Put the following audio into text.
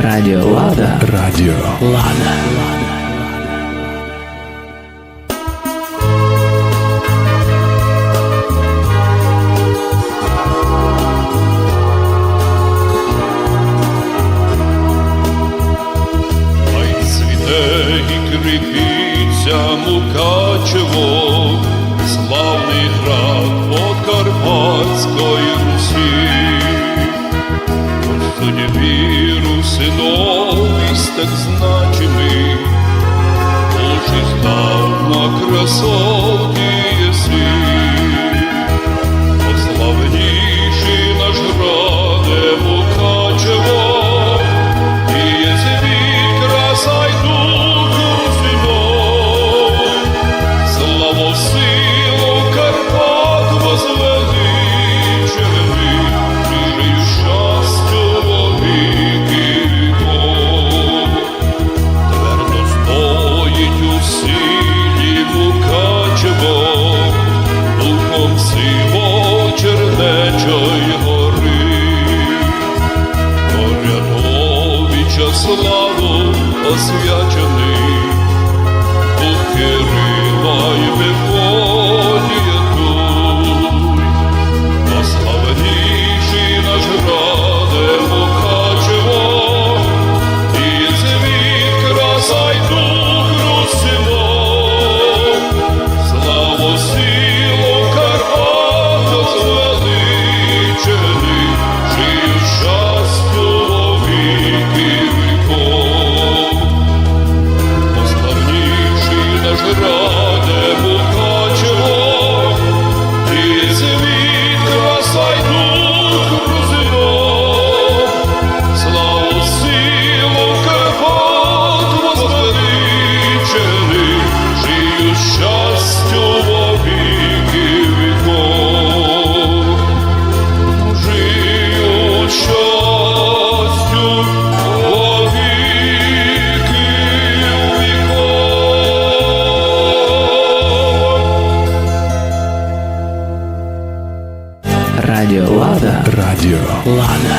Радіо Лада. Радіо Лада. Ай цвіте і кріпиться Мукачево, славний град Подкарпатської Русі. Ось судьбі русиновість так значимий, Божий здавна красоти єси. Пославніший наш граде Мукачево, і є світ краса й дух русинов. Славу силу Карпат возвеличили, мирою щастю во віки віков. Твердо стоїть у силі Мукачево, духом Сиво-Чернечої гори. Корятовича славу освячений, Дух Кирила й Мефодія дуй. Пославніший наш граде Мукачево, і цвіт краса й дух русинов. Славу силу Карпат звеличили, жию щастю во віки віков. Пославніший наш граде Мукачево, і світ краса й дух русинов. Славу силу Карпат возвеличили, жию щастю во віки віков. Жию щастю во віки віков. Радіо Лада. Радіо Лада.